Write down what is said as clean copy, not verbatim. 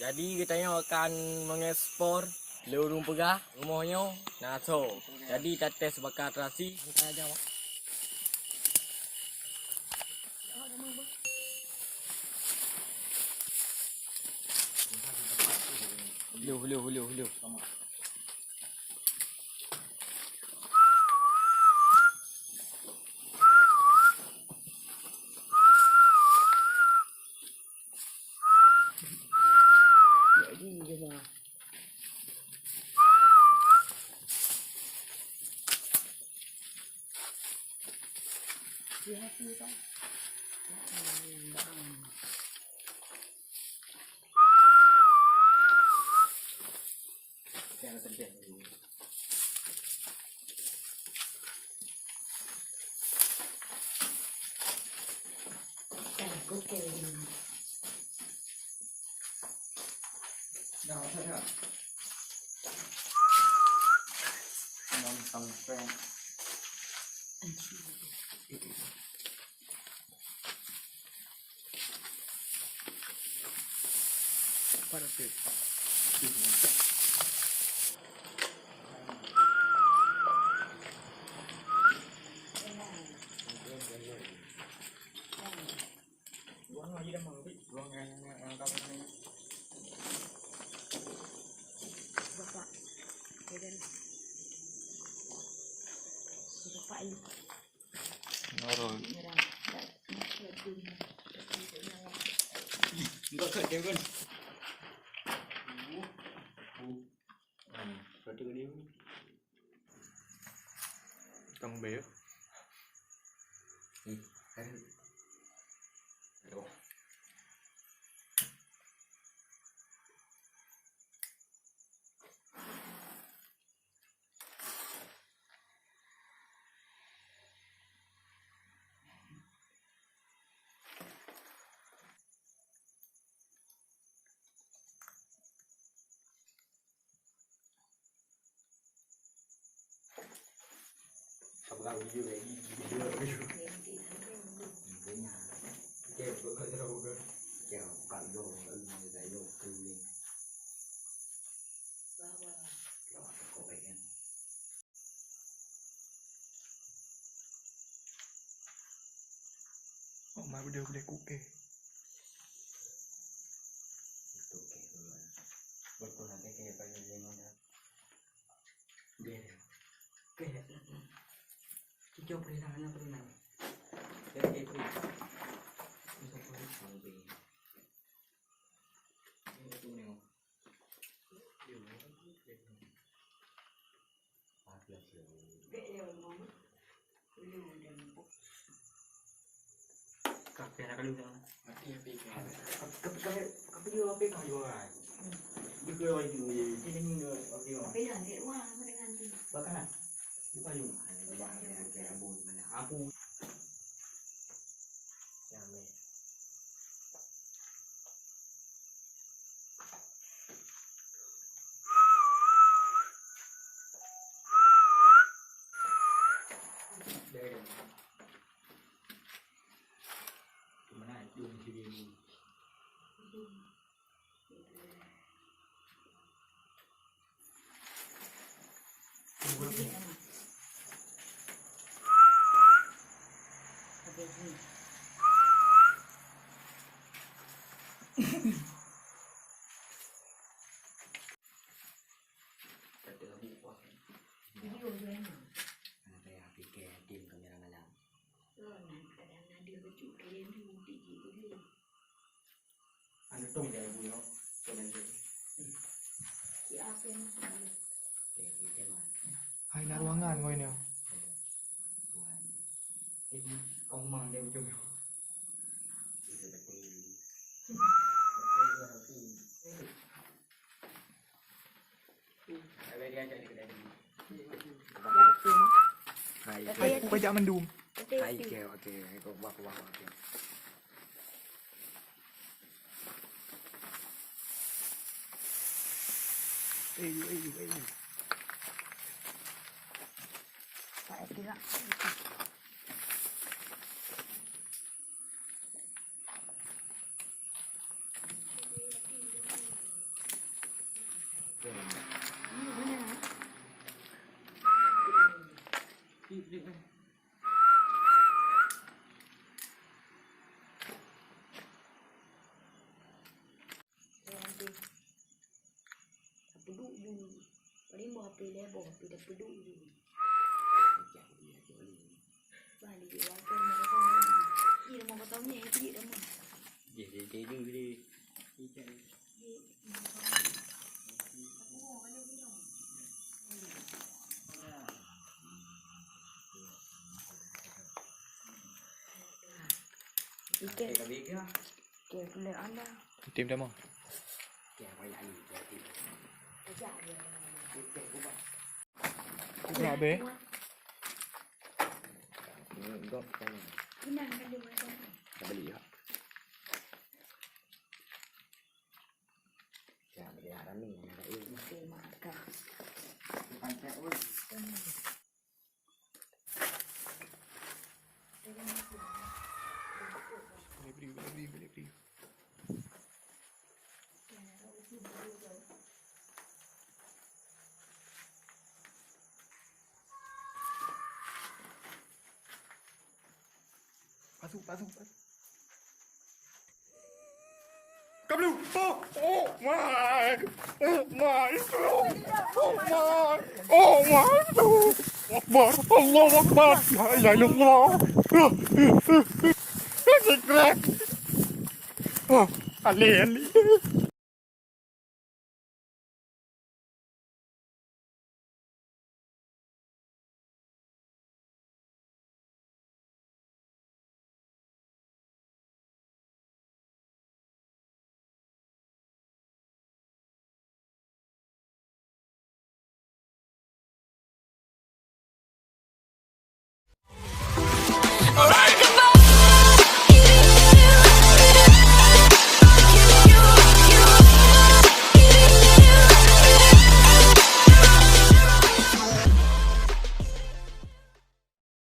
Jadi katanya akan mengekspor lorong pegah rumahnya. Nah so, jadi tetes bakar terasi. Hantar aja awak. Hello. Tông béo. Mà đều để cụ kê. Betul nanti kayak pengen gimana? Dia kayak kita pernah. Jadi itu bisa boleh sampai. Ini tu ni. Kakek nak kalau jangan. Mati yang pegang. Kakek dia pegang juga. Dia kau itu ini ni okey. Pegang dia wah dengan tu. Bahkan bukan yung abon mana. Aku Yame. Mana yung sige ni. Video dia ni. Saya fikir tim kamera malam. Kadang-kadang dia baju kalian tu pergi dia. Anu tong dia ibu yo. Jangan dia. Siapa yang masalah? Kita mah. Hai nak ruangan kau ini. Ini kau mang dia ujung. Itu betul. Ada dia jadi kedai ni. Hai. Kau jangan mendum. Hai ke okey. Kau buat okey. Tak ada. pilih bawa pilih peduli. Jangan dia jual. Balik dia wakil mereka lagi. Dia mau ketemu yang dia dah mau. Dia juga ikan. Ikan Kita bikin. dia pilih anda. Tim dah mau. Kita banyak ni. Ajak dia. Kita buat. Kuat be. Ni gop kan. Inang kan dia macam ni. Kita beli ya. Jangan beli haram ni. Ada ini. Okey makan. Pantai pun. Boleh beri. Pasuk. Come on! Oh my! Akbar! Allah Akbar! La ilaha illallah! Crack! Oh, Ali.